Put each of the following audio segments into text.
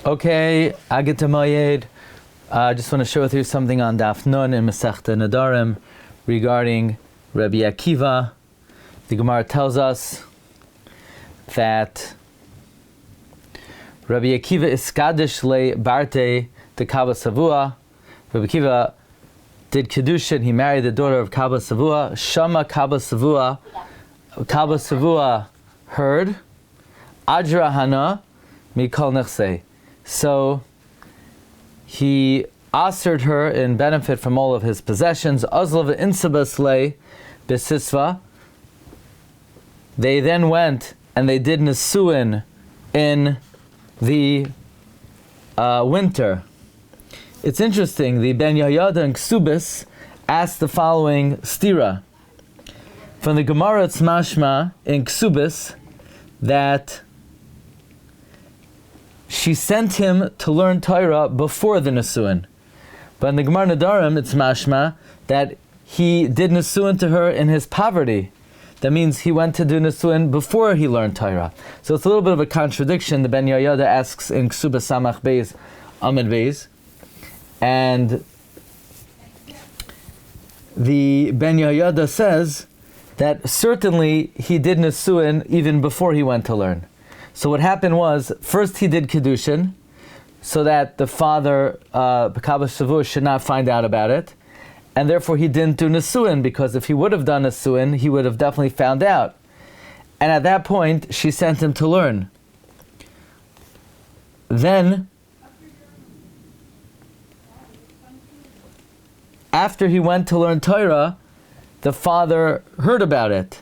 Okay, Agita Mayed. I just want to share with you something on Daf Nun in Masechta Nedarim regarding Rabbi Akiva. The Gemara tells us that Rabbi Akiva is Kaddish le Barte de Kaba Savua. Rabbi Akiva did Kedushin, he married the daughter of Kaba Savua. Shama Kaba Savua. Kaba Savua heard. Ajra Hana Mikol Nechse. So he assered her in benefit from all of his possessions. Azlav insabas le besisva. They then went and they did Nesuin in the winter. It's interesting, the Ben Yehuda and Ksubis asked the following stira. From the Gemara it's mashma in Ksubis that she sent him to learn Torah before the Nesuin. But in the Gemara Nedarim, it's mashma that he did Nesuin to her in his poverty. That means he went to do Nesuin before he learned Torah. So it's a little bit of a contradiction. The Ben Yehuda asks in Ksubas Samach Beis, Amid Beis, and the Ben Yehuda says that certainly he did Nesuin even before he went to learn. So what happened was, first he did Kedushin, so that the father, Kaba Shavur, should not find out about it, and therefore he didn't do Nesuin, because if he would have done Nesuin, he would have definitely found out. And at that point, she sent him to learn. Then, after he went to learn Torah, the father heard about it,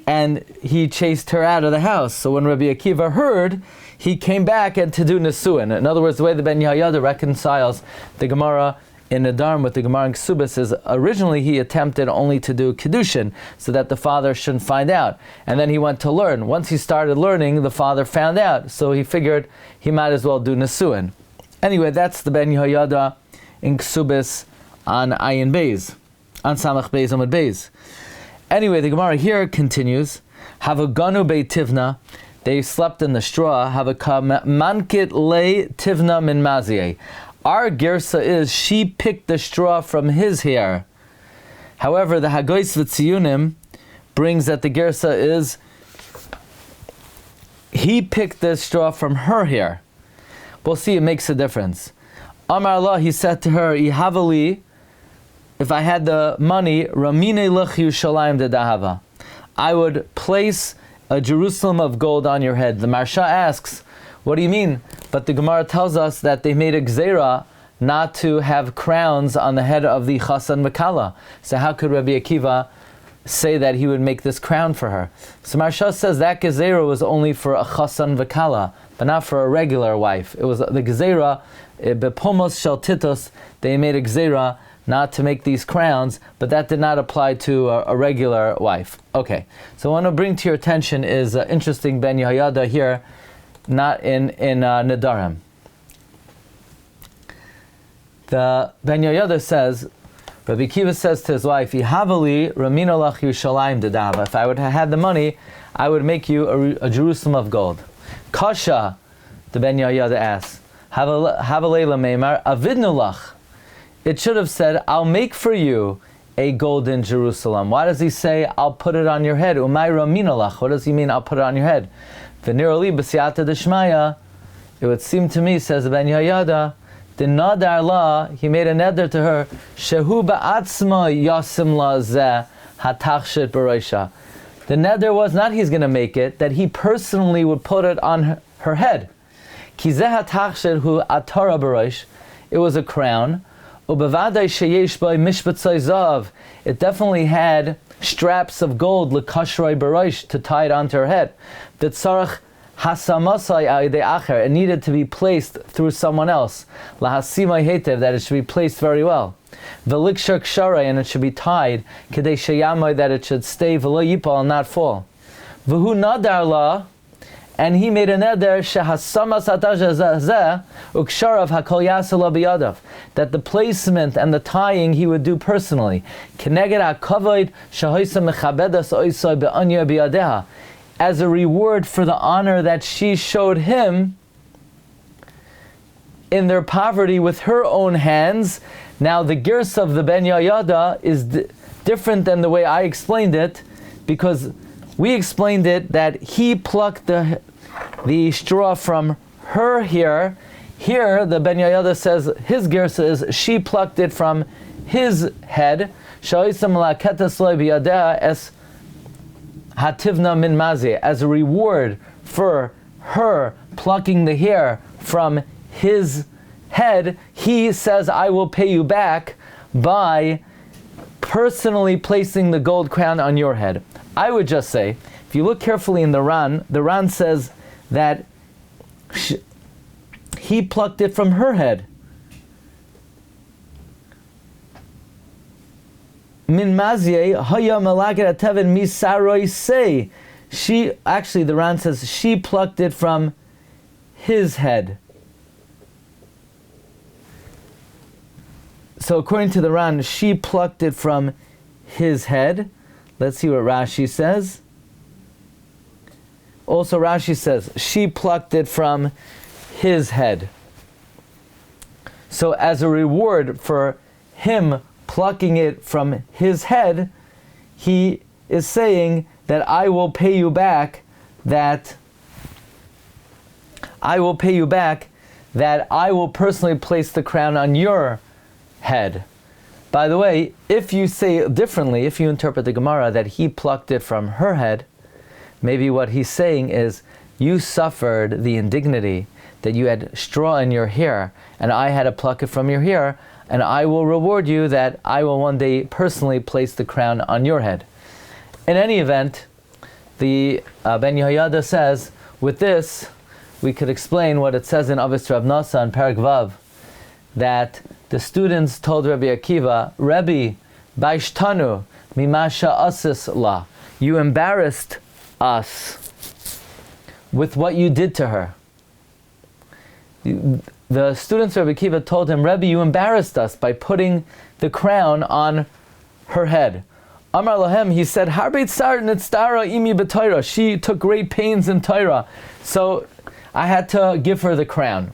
and he chased her out of the house. So when Rabbi Akiva heard, he came back and to do Nesuin. In other words, the way the Ben Yehuda reconciles the Gemara in Nedarim with the Gemara in Ksubis is originally he attempted only to do Kedushin so that the father shouldn't find out. And then he went to learn. Once he started learning, the father found out. So he figured he might as well do Nesuin. Anyway, that's the Ben Yehuda in Ksubis on Iyun Beis, on Samach Beis Amud Beis. Anyway, the Gemara here continues. Havaganu bei tivna, they slept in the straw. Havaka mankit le tivna min mazieh. Our gersa is she picked the straw from his hair. However, the Hagois v'tziyunim brings that the gersa is he picked the straw from her hair. We'll see, it makes a difference. Amar Allah, he said to her, Ihavali, if I had the money, Ramine lech Yerushalayim de Dahava, I would place a Jerusalem of gold on your head. The Marsha asks, what do you mean? But the Gemara tells us that they made a gzeira not to have crowns on the head of the Chasan Makala. So how could Rabbi Akiva say that he would make this crown for her? So Marsha says that gzeira was only for a Chasan Vakala, but not for a regular wife. It was the gzeira, bepomos shel titos, they made a gzeira not to make these crowns, but that did not apply to a regular wife. Okay, so I want to bring to your attention is interesting Ben Yehuda here, not in Nedarim. The Ben Yehuda says, Rabbi Akiva says to his wife, Ihavali ramina lach Yerushalayim dedava. If I would have had the money, I would make you a Jerusalem of gold. Kasha, the Ben Yehuda asks, Havalei lameimar avidnu lach. It should have said, I'll make for you a golden Jerusalem. Why does he say, I'll put it on your head? Umay ramina lach. What does he mean, I'll put it on your head? V'nirali b'siyata d'shmaya. It would seem to me, says Ben Yehuda, the nadar la, he made a neder to her, shehu ba'atzma yasim la zeh hatachshit b'roisha. The neder was not he's going to make it, that he personally would put it on her head. Ki zeh hatachshit hu atara b'roish. It was a crown. Ubevadai sheyesh by mishpatzai zav. It definitely had straps of gold lekashroi b'roish to tie it onto her head. V'tzarach hasamasai a'idei acher. It needed to be placed through someone else. Lahasimai hetev, that it should be placed very well. V'likshar ksharai, and it should be tied. Kedei sheyamai, that it should stay v'lo yipal and not fall. V'hu nadar la, and he made a neder shehasamas atazeh uksharav hakol yasala biyadav, that the placement and the tying he would do personally. Keneged hakavod shahoisa mechabedas oisai be'anya biyadeha, as a reward for the honor that she showed him in their poverty with her own hands. Now the girsa of the Ben Yehoyada is different than the way I explained it, because we explained it that he plucked the straw from her hair. Here the Ben Yehoyada says his girsa is she plucked it from his head. As a reward for her plucking the hair from his head, he says, I will pay you back by personally placing the gold crown on your head. I would just say, if you look carefully in the Ran says that he plucked it from her head. Min mazye haya malaket ateven misaroi say. She, actually the Ran says she plucked it from his head. So according to the Ran, she plucked it from his head. Let's see what Rashi says. Also Rashi says she plucked it from his head. So as a reward for him plucking it from his head, he is saying that I will pay you back that I will personally place the crown on your head. By the way, if you say differently, if you interpret the Gemara that he plucked it from her head, maybe what he's saying is you suffered the indignity that you had straw in your hair and I had to pluck it from your hair, and I will reward you that I will one day personally place the crown on your head. In any event, the Ben Yehoyada says, with this, we could explain what it says in Avos Rabbi Nasa and Perek Vav, that the students told Rabbi Akiva, Rebbi, Baishtanu, Mimasha Asis La, you embarrassed us with what you did to her. The students of Rabbi Akiva told him, Rebbi, you embarrassed us by putting the crown on her head. Amar Lahem, he said, Harbeit Sar Nitztara Imi B'Torah. She took great pains in Torah, so I had to give her the crown.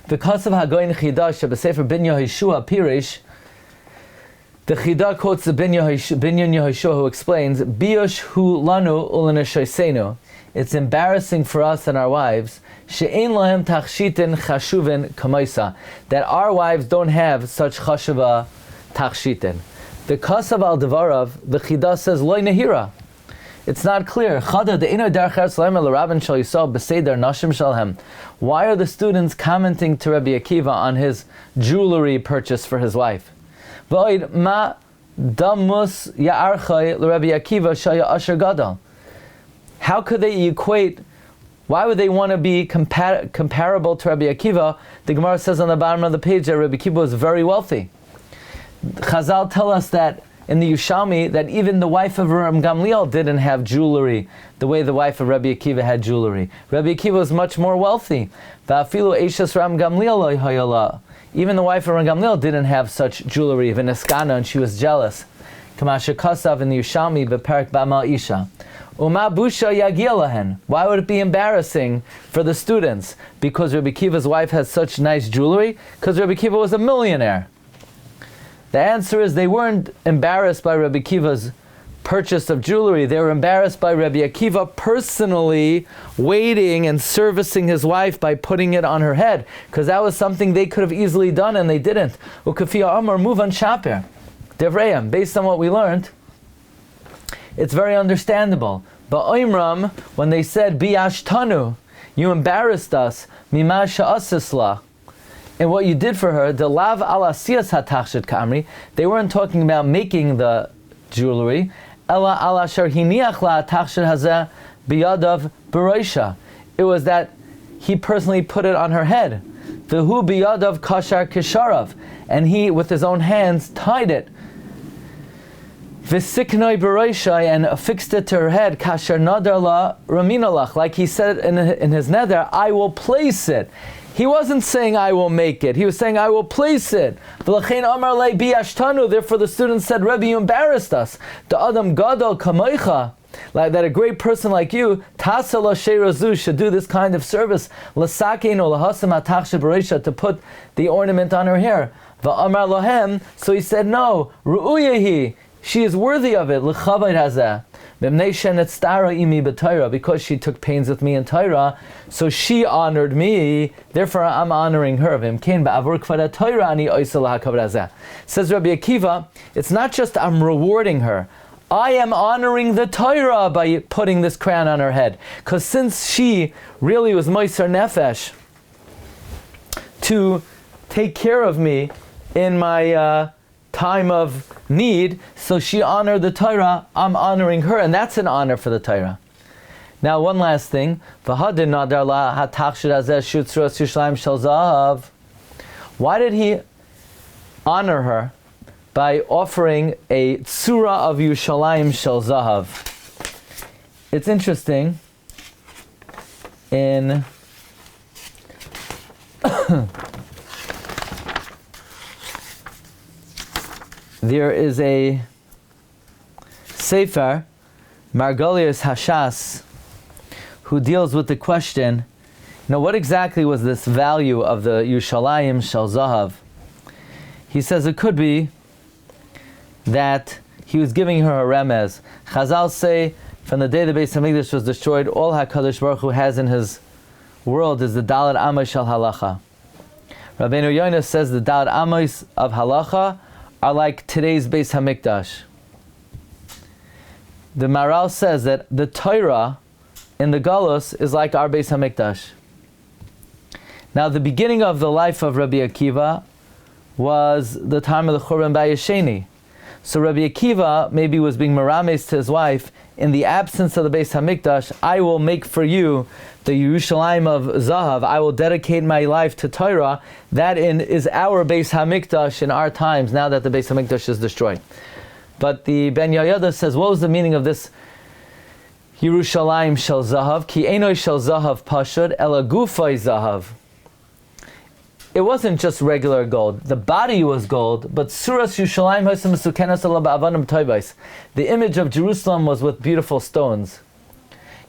Because of Hagoyin Chidah Shebesefer Ben Yehoshua Pirish, the Chidah quotes the Ben Yehoshua who explains, Biyosh hu lanu ulanashaysenu. It's embarrassing for us and our wives, she'ein lahem tachshitin chashuvin kamaisa, that our wives don't have such chashuva tachshitin. The Kasav al Devarav, the Chidah says, loy nehira. It's not clear. Why are the students commenting to Rabbi Akiva on his jewelry purchase for his wife? How could they equate? Why would they want to be comparable to Rabbi Akiva? The Gemara says on the bottom of the page that Rabbi Akiva was very wealthy. Chazal tell us that in the Yushalmi, that even the wife of Rabbi Gamliel didn't have jewelry the way the wife of Rabbi Akiva had jewelry. Rabbi Akiva was much more wealthy. Even the wife of Rabbi Gamliel didn't have such jewelry, V'neskana, and she was jealous. Kamasha Kasav in the Yushalmi, B'perek Ba'mal Isha. Uma busha yagia lahen. Why would it be embarrassing for the students? Because Rabbi Akiva's wife had such nice jewelry? Because Rabbi Akiva was a millionaire. The answer is they weren't embarrassed by Rabbi Akiva's purchase of jewelry. They were embarrassed by Rabbi Akiva personally waiting and servicing his wife by putting it on her head, because that was something they could have easily done and they didn't. Ukafia Amar move on Shaper. Devrayim, based on what we learned, it's very understandable. But Oimram, when they said Biashtanu, you embarrassed us, Mimasha Asisla, and what you did for her, the lav ala siyas hatachshit kamri, they weren't talking about making the jewelry, ela ala sharhiniach la hatachshit hazeh biyadav beroisha. It was that he personally put it on her head. V'hu biyadav kashar kisharav, and he with his own hands tied it. V'siknoi beroisha, and affixed it to her head. Kashar nadar la raminalach, like he said in his nether, I will place it. He wasn't saying, I will make it. He was saying, I will place it. Therefore the students said, Rebbe, you embarrassed us. The Adam Gadol Kamoicha, like that a great person like you, Tasa Lashe Razu, should do this kind of service, Lasakein or Lahasam Atachshe Barisha, to put the ornament on her hair. Va'amar Lohem, so he said, no, Ru'uyahi, she is worthy of it, L'chavayt hazeh. Because she took pains with me in Torah, so she honored me, therefore I'm honoring her. Says Rabbi Akiva, it's not just I'm rewarding her, I am honoring the Torah by putting this crown on her head. Because since she really was Moiser Nefesh to take care of me in my time of need, so she honored the Torah, I'm honoring her, and that's an honor for the Torah. Now, one last thing. Why did he honor her by offering a tzura of Yushalayim Shel Zahav? It's interesting. In there is a Sefer, Margolius Hashas, who deals with the question, what exactly was this value of the Yushalayim Shel Zahav? He says it could be that he was giving her a remez. Chazal say, from the day the Beis Hamikdash was destroyed, all HaKadosh Baruch Hu has in his world is the Dalet Amos Shel Halacha. Rabbeinu Yonah says the Dalet Amos of Halacha are like today's Beis Hamikdash. The Maral says that the Torah in the Galus is like our Beis Hamikdash. Now, the beginning of the life of Rabbi Akiva was the time of the Churban Bayesheni. So Rabbi Akiva maybe was being merames to his wife, in the absence of the Beis Hamikdash, I will make for you the Yerushalayim of Zahav. I will dedicate my life to Torah. That is our Beis Hamikdash in our times, now that the Beis Hamikdash is destroyed. But the Ben Yehuda says, what was the meaning of this Yerushalayim Shel Zahav? Ki Einoi Shel Zahav Pashud, Ela Gufay Zahav. It wasn't just regular gold. The body was gold, but Suras Yushalayim Hosem Sukenas Ala Ba'avanim Toibais. The image of Jerusalem was with beautiful stones.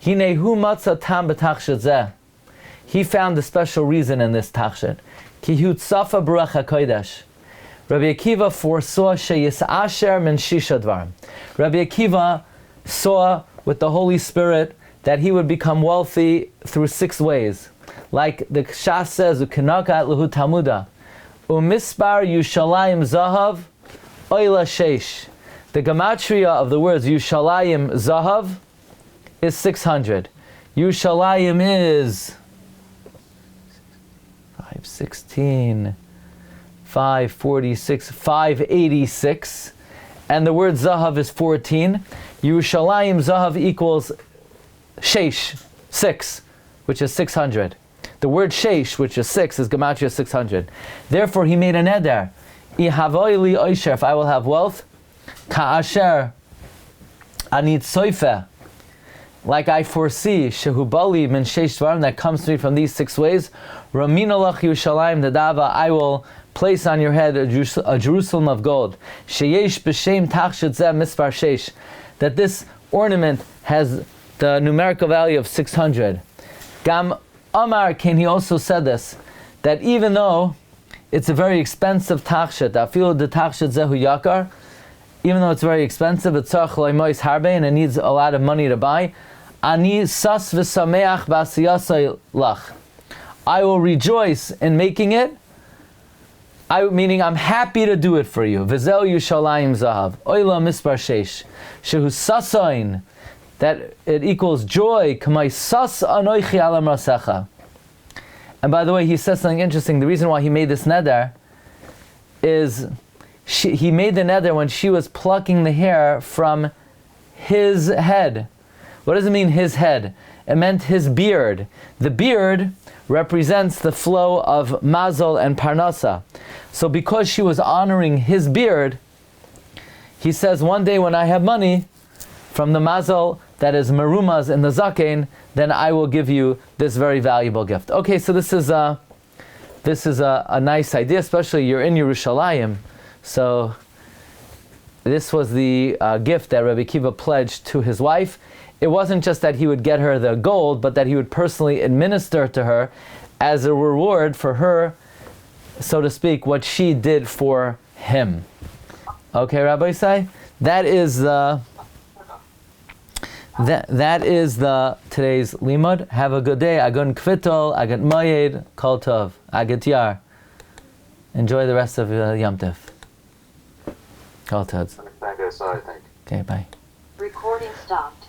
Hinehu Matzah Tam B'Tachshet Zeh. He found a special reason in this Tachshet. Ki Hu Tzafa Baruch HaKodesh. Rabbi Akiva foresaw Sheyisasher Min Shisha Dvarim. Rabbi Akiva saw with the Holy Spirit that he would become wealthy through 6 ways. Like the Shas says, U'kenakat lehu Talmuda, U'mispar Yushalayim Zahav, Oila Sheish. The gematria of the words Yushalayim Zahav is 600. Yushalayim is 516, 546, 586, and the word Zahav is 14. Yushalayim Zahav equals Sheish, 6, which is 600. The word sheish, which is 6, is gematria 600. Therefore, he made a neder. Ihavoi li oisher, if I will have wealth, ka'asher, anit soife, like I foresee, shehubali min sheish dvarim, that comes to me from these 6 ways. Ramina lach Yerushalayim dadava, I will place on your head a Jerusalem of gold. Sheyesh b'shem tachshet zeh mispar sheish, that this ornament has the numerical value of 600. Gam Amar Ken, he also said this, that even though it's a very expensive tachshet, afilu de tachshet zehu yakar, even though it's very expensive, it's tzarich loimois harbe, and it needs a lot of money to buy, ani sas v'sameach b'asiyasai lach. I will rejoice in making it, meaning I'm happy to do it for you. V'zeu Yushalayim zahav, oila mispar sheish, shehu sasain, that it equals joy. And by the way, he says something interesting. The reason why he made this neder is he made the neder when she was plucking the hair from his head. What does it mean, his head? It meant his beard. The beard represents the flow of mazal and parnasa. So because she was honoring his beard, he says, one day when I have money from the mazal that is marumas in the zaken, then I will give you this very valuable gift. Okay, so this is a nice idea, especially you're in Yerushalayim. So this was the gift that Rabbi Akiva pledged to his wife. it wasn't just that he would get her the gold, but that he would personally administer to her as a reward for her, so to speak, what she did for him. Okay, Rabbi Isai? That is the today's limud. Have a good day. Agun kvitol, agat mayed, kol tov, agat yar. Enjoy the rest of Yom Tov. Kol tov. Thank you. Sorry, thank you. Okay, bye. Recording stopped.